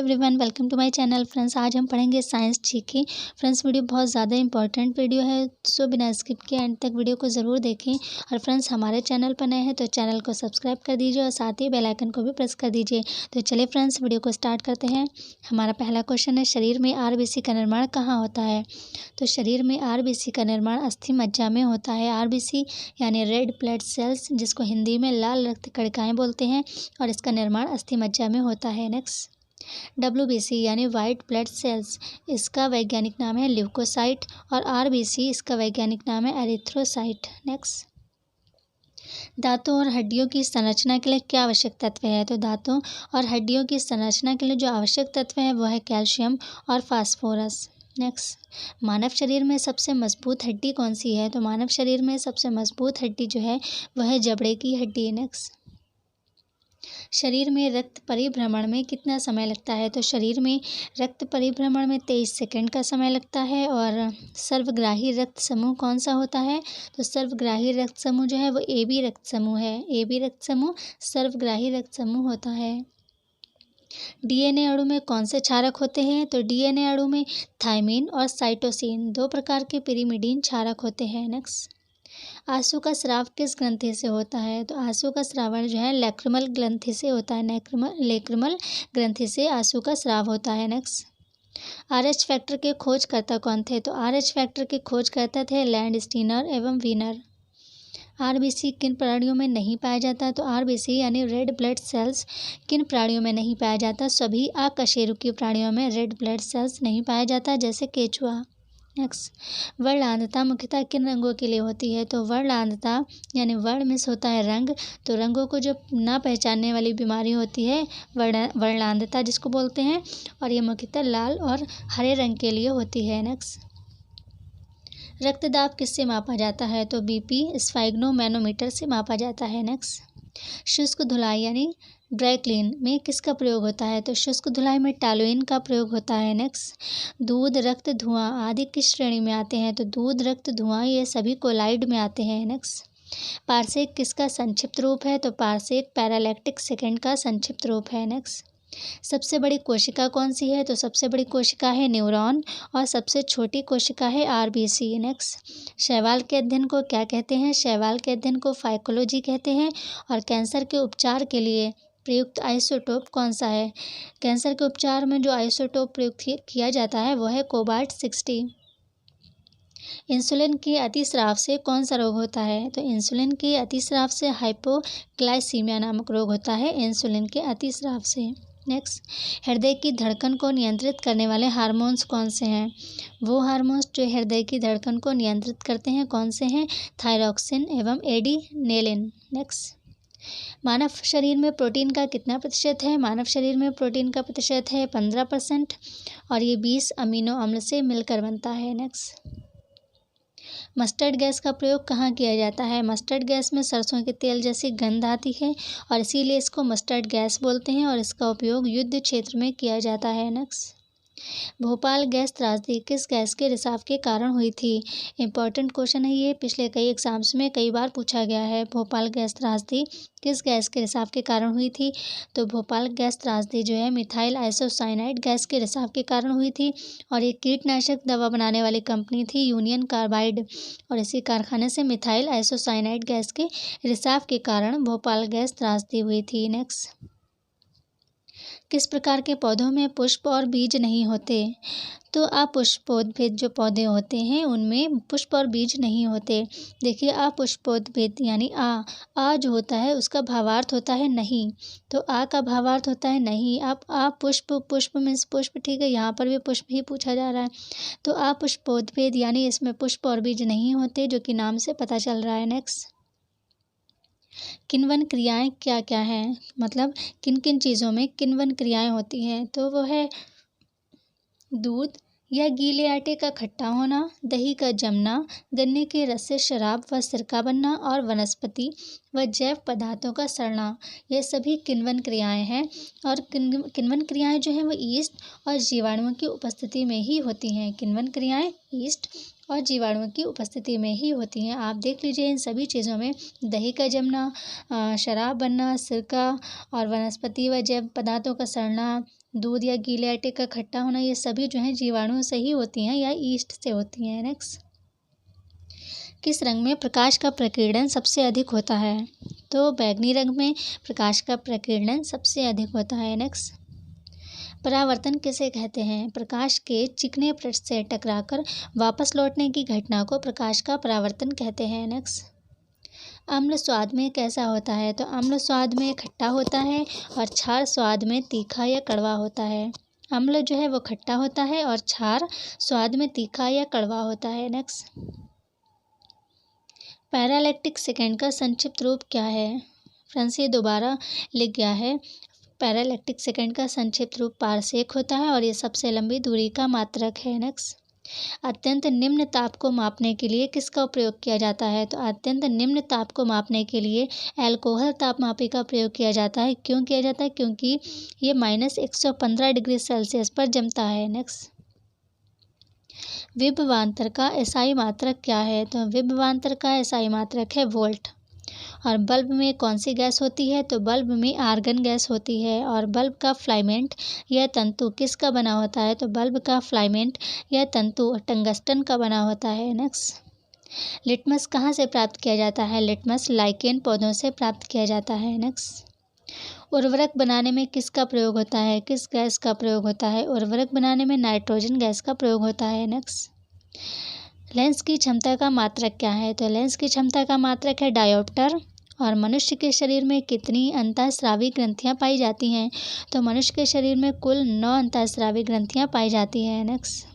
Everyone, welcome to my channel. Friends, आज हम पढ़ेंगे साइंस जीके। फ्रेंड्स, वीडियो बहुत ज़्यादा इंपॉर्टेंट वीडियो है, सो बिना स्किप किए एंड तक वीडियो को ज़रूर देखें। और फ्रेंड्स, हमारे चैनल पर नए हैं तो चैनल को सब्सक्राइब कर दीजिए और साथ ही बेल आइकन को भी प्रेस कर दीजिए। तो चलिए फ्रेंड्स, वीडियो को स्टार्ट करते हैं। हमारा पहला क्वेश्चन है, शरीर में आरबीसी का निर्माण कहाँ होता है? तो शरीर में आरबीसी का निर्माण अस्थि मज्जा में होता है। आरबीसी यानी रेड ब्लड सेल्स, जिसको हिंदी में लाल रक्त कणिकाएँ बोलते हैं, और इसका निर्माण अस्थि मज्जा में होता है। नेक्स्ट, WBC यानी वाइट ब्लड सेल्स, इसका वैज्ञानिक नाम है ल्यूकोसाइट, और RBC इसका वैज्ञानिक नाम है एरिथ्रोसाइट। नेक्स्ट, दांतों और हड्डियों की संरचना के लिए क्या आवश्यक तत्व है? तो दांतों और हड्डियों की संरचना के लिए जो आवश्यक तत्व है वो है कैल्शियम और फास्फोरस। नेक्स्ट, मानव शरीर में सबसे मजबूत हड्डी कौन सी है? तो मानव शरीर में सबसे मजबूत हड्डी जो है वह है जबड़े की हड्डी। नेक्स्ट, शरीर में रक्त परिभ्रमण में कितना समय लगता है? तो शरीर में रक्त परिभ्रमण में 23 सेकंड का समय लगता है। और सर्वग्राही रक्त समूह कौन सा होता है? तो सर्वग्राही रक्त समूह जो है वो AB रक्त समूह है। AB रक्त समूह सर्वग्राही रक्त समूह होता है। DNA अणु में कौन से क्षारक होते हैं? तो DNA अणु में थायमिन और साइटोसिन, दो प्रकार के पिरिमिडीन क्षारक होते हैं। नेक्स्ट, आंसू का स्राव किस ग्रंथि से होता है? तो आंसू का स्रावण जो है लैक्रिमल ग्रंथि से होता है। लैक्रिमल ग्रंथि से आंसू का स्राव होता है। नेक्स्ट, RH फैक्टर के खोजकर्ता कौन थे? तो RH फैक्टर के खोजकर्ता थे लैंडस्टीनर एवं वीनर। RBC किन प्राणियों में नहीं पाया जाता? तो RBC यानी रेड ब्लड सेल्स किन प्राणियों में नहीं पाया जाता? सभी अकशेरुकी प्राणियों में रेड ब्लड सेल्स नहीं पाया जाता, जैसे केचुआ। नेक्स्ट, वर्णआंधता मुख्यतः किन रंगों के लिए होती है? तो वर्णआंधता यानी वर्ण मिस होता है रंग, तो रंगों को जो ना पहचानने वाली बीमारी होती है वर्णआंधता जिसको बोलते हैं, और ये मुख्यतः लाल और हरे रंग के लिए होती है। नेक्स्ट, रक्तदाब किससे मापा जाता है? तो BP स्फाइग्नोमैनोमीटर से मापा जाता है। नेक्स्ट, शुष्क धुलाई यानी ड्राई क्लीन में किसका प्रयोग होता है? तो शुष्क धुलाई में टॉलुइन का प्रयोग होता है। नेक्स्ट, दूध, रक्त, धुआं आदि किस श्रेणी में आते हैं? तो दूध, रक्त, धुआं ये सभी कोलाइड में आते हैं। नेक्स्ट, पारसेक किसका संक्षिप्त रूप है? तो पारसेक पैरालैक्टिक सेकेंड का संक्षिप्त रूप है। नेक्स्ट, सबसे बड़ी कोशिका कौन सी है? तो सबसे बड़ी कोशिका है न्यूरॉन, और सबसे छोटी कोशिका है RBC। नेक्स्ट, शैवाल के अध्ययन को क्या कहते हैं? शैवाल के अध्ययन को फाइकोलॉजी कहते हैं। और कैंसर के उपचार के लिए प्रयुक्त आइसोटोप कौन सा है? कैंसर के उपचार में जो आइसोटोप प्रयुक्त किया जाता है वह है कोबाल्ट-60। इंसुलिन के अतिस्राव से कौन सा रोग होता है? तो इंसुलिन के अतिस्राव से हाइपोग्लाइसीमिया नामक रोग होता है, इंसुलिन के अतिस्राव से। नेक्स्ट, हृदय की धड़कन को नियंत्रित करने वाले हार्मोन्स कौन से हैं? वो हार्मोन्स जो हृदय की धड़कन को नियंत्रित करते हैं कौन से हैं? थायरॉक्सिन एवं एडिनेलिन। नेक्स्ट, मानव शरीर में प्रोटीन का कितना प्रतिशत है? मानव शरीर में प्रोटीन का प्रतिशत है 15%, और ये 20 अमीनो अम्ल से मिलकर बनता है। नेक्स्ट, मस्टर्ड गैस का प्रयोग कहाँ किया जाता है? मस्टर्ड गैस में सरसों के तेल जैसी गंध आती है, और इसीलिए इसको मस्टर्ड गैस बोलते हैं, और इसका उपयोग युद्ध क्षेत्र में किया जाता है। नेक्स्ट, भोपाल गैस त्रासदी किस गैस के रिसाव के कारण हुई थी? इंपॉर्टेंट क्वेश्चन है ये, पिछले कई एग्जाम्स में कई बार पूछा गया है। भोपाल गैस त्रासदी किस गैस के रिसाव के कारण हुई थी? तो भोपाल गैस त्रासदी जो है मिथाइल आइसोसाइनाइड गैस के रिसाव के कारण हुई थी, और ये कीटनाशक दवा बनाने वाली कंपनी थी यूनियन कार्बाइड, और इसी कारखाने से मिथाइल आइसोसाइनाइड गैस के रिसाव के कारण भोपाल गैस त्रासदी हुई थी। नेक्स्ट, किस प्रकार के पौधों में पुष्प और बीज नहीं होते? तो अपुष्पोद्भिद जो पौधे होते हैं उनमें पुष्प और बीज नहीं होते। देखिए, अपुष्पोद्भिद यानी आ जो होता है उसका भावार्थ होता है नहीं, तो आ का भावार्थ होता है नहीं। आप अपुष्प, पुष्प मीन्स पुष्प, ठीक है, यहाँ पर भी पुष्प ही पूछा जा रहा है। तो अपुष्पोद्भिद यानी इसमें पुष्प और बीज नहीं होते, जो कि नाम से पता चल रहा है। नेक्स्ट, किण्वन क्रियाएं क्या क्या हैं? मतलब किन किन चीज़ों में किण्वन क्रियाएं होती हैं? तो वो है दूध या गीले आटे का खट्टा होना, दही का जमना, गन्ने के रस से शराब व सिरका बनना, और वनस्पति व जैव पदार्थों का सड़ना, ये सभी किण्वन क्रियाएं हैं। और किण्वन क्रियाएं जो हैं वो ईस्ट और जीवाणुओं की उपस्थिति में ही होती हैं। किण्वन क्रियाएं ईस्ट और जीवाणुओं की उपस्थिति में ही होती हैं। आप देख लीजिए, इन सभी चीज़ों में दही का जमना, शराब बनना, सिरका और वनस्पति व जैव पदार्थों का सड़ना, दूध या गीले आटे का खट्टा होना, ये सभी जो है जीवाणुओं से ही होती हैं या ईस्ट से होती हैं। नेक्स्ट, किस रंग में प्रकाश का प्रकीर्णन सबसे अधिक होता है? तो बैंगनी रंग में प्रकाश का प्रकीर्णन सबसे अधिक होता है। नेक्स्ट, परावर्तन किसे कहते हैं? प्रकाश के चिकने पृष्ठ से टकराकर वापस लौटने की घटना को प्रकाश का परावर्तन कहते हैं। नेक्स्ट, अम्ल स्वाद में कैसा होता है? तो अम्ल स्वाद में खट्टा होता है और क्षार स्वाद में तीखा या कड़वा होता है। अम्ल जो है वो खट्टा होता है और क्षार स्वाद में तीखा या कड़वा होता है। नेक्स्ट, पैरालैक्टिक सेकेंड का संक्षिप्त रूप क्या है? फ्रेंड्स, ये दोबारा लिख गया है। पैरालैक्टिक सेकेंड का संक्षिप्त रूप पारसेक होता है और ये सबसे लंबी दूरी का मात्रक है। नेक्स्ट, अत्यंत निम्न ताप को मापने के लिए किसका प्रयोग किया जाता है? तो अत्यंत निम्न ताप को मापने के लिए अल्कोहल तापमापी का प्रयोग किया जाता है। क्यों किया जाता है? क्योंकि ये -115 डिग्री सेल्सियस पर जमता है। नेक्स्ट, विभवांतर का एसआई मात्रक क्या है? तो विभवांतर का एसआई मात्रक है वोल्ट। और बल्ब में कौन सी गैस होती है? तो बल्ब में आर्गन गैस होती है। और बल्ब का फिलामेंट यह तंतु किसका बना होता है? तो बल्ब का फिलामेंट यह तंतु टंगस्टन का बना होता है। नेक्स्ट, लिटमस कहाँ से प्राप्त किया जाता है? लिटमस लाइकेन पौधों से प्राप्त किया जाता है। नेक्स्ट, उर्वरक बनाने में किसका प्रयोग होता है? किस गैस का प्रयोग होता है? उर्वरक बनाने में नाइट्रोजन गैस का प्रयोग होता है। नेक्स्ट, लेंस की क्षमता का मात्रक क्या है? तो लेंस की क्षमता का मात्रक है डायोप्टर। और मनुष्य के शरीर में कितनी अंतःस्रावी ग्रंथियां पाई जाती हैं? तो मनुष्य के शरीर में कुल 9 अंतःस्रावी ग्रंथियां पाई जाती हैं। नेक्स्ट,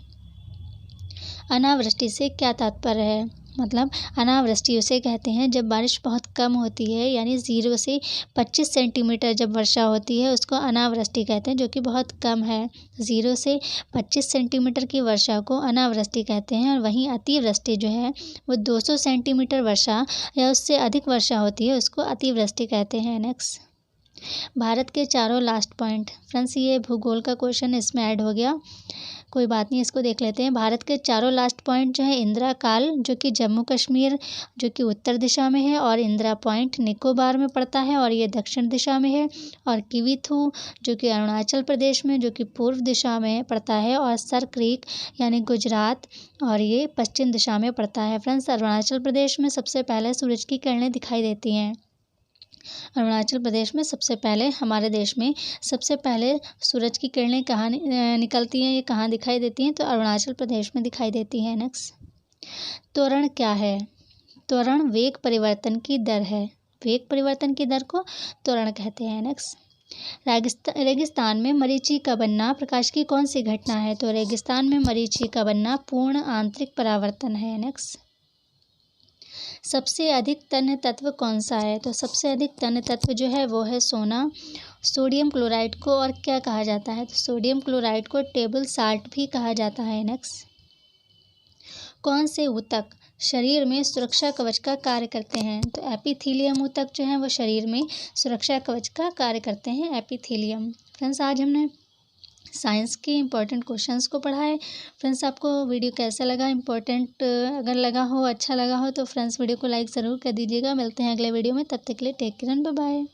अनावृष्टि से क्या तात्पर्य है? मतलब अनावृष्टि उसे कहते हैं जब बारिश बहुत कम होती है, यानी 0 से 25 सेंटीमीटर जब वर्षा होती है उसको अनावृष्टि कहते हैं, जो कि बहुत कम है। 0 से 25 सेंटीमीटर की वर्षा को अनावृष्टि कहते हैं। और वहीं अतिवृष्टि जो है वो 200 सेंटीमीटर वर्षा या उससे अधिक वर्षा होती है, उसको अतिवृष्टि कहते हैं। नेक्स्ट, भारत के चारों लास्ट पॉइंट। फ्रेंड्स, ये भूगोल का क्वेश्चन इसमें ऐड हो गया, कोई बात नहीं, इसको देख लेते हैं। भारत के चारों लास्ट पॉइंट जो है इंदिरा काल, जो कि जम्मू कश्मीर जो कि उत्तर दिशा में है, और इंदिरा पॉइंट निकोबार में पड़ता है और ये दक्षिण दिशा में है। और किवीथू जो कि अरुणाचल प्रदेश में जो कि पूर्व दिशा में पड़ता है। और सर क्रीक यानी गुजरात, और ये पश्चिम दिशा में पड़ता है। फ्रेंड्स, अरुणाचल प्रदेश में सबसे पहले सूरज की किरणें दिखाई देती हैं। अरुणाचल प्रदेश में सबसे पहले, हमारे देश में सबसे पहले सूरज की किरणें कहाँ निकलती हैं, ये कहाँ दिखाई देती हैं? तो अरुणाचल प्रदेश में दिखाई देती हैं। नेक्स्ट, त्वरण क्या है? त्वरण वेग परिवर्तन की दर है। वेग परिवर्तन की दर को त्वरण कहते हैं। नेक्स्ट, रेगिस्तान में मरीचि का बनना प्रकाश की कौन सी घटना है? तो रेगिस्तान में मरीचि का बनना पूर्ण आंतरिक परावर्तन है। नेक्स्ट, सबसे अधिक तन्य तत्व कौन सा है? तो सबसे अधिक तन्य तत्व जो है वो है सोना। सोडियम क्लोराइड को और क्या कहा जाता है? तो सोडियम क्लोराइड को टेबल साल्ट भी कहा जाता है। नेक्स्ट, कौन से ऊतक शरीर में सुरक्षा कवच का कार्य करते हैं? तो एपिथेलियम ऊतक जो है वो शरीर में सुरक्षा कवच का कार्य करते हैं, एपिथेलियम। फ्रेंड्स, आज हमने साइंस के इम्पॉर्टेंट क्वेश्चंस को पढ़ा है। फ्रेंड्स, आपको वीडियो कैसा लगा? इम्पॉर्टेंट अगर लगा हो, अच्छा लगा हो तो फ्रेंड्स वीडियो को लाइक ज़रूर कर दीजिएगा। मिलते हैं अगले वीडियो में, तब तक के लिए take care and bye bye.